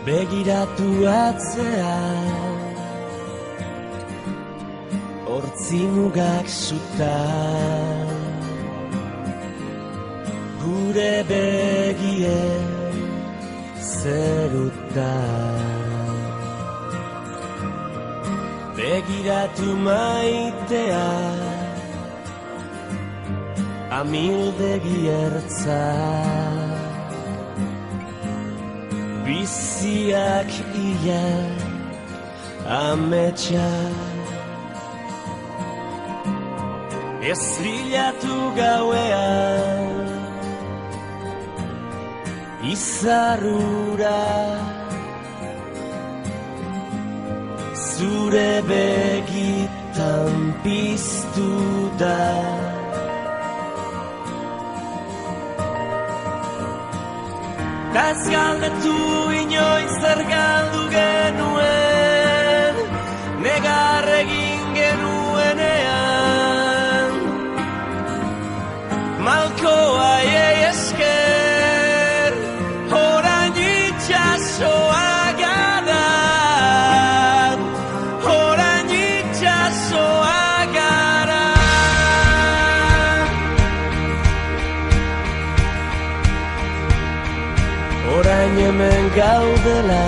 Begiratu atzea, hortzi mugak zutan, gure begien zerutan. Begiratu maitea, amildegi ertza, biziak ia ametsa. Ez bilatu gauean izarrura, zure begitan piztu da. Ez galdetu inoiz zer galdu genuen, negar egin genuenean. Malkoa esker, orain itxasoa gara, orain itxasoa gara. Orain hemen gaudela,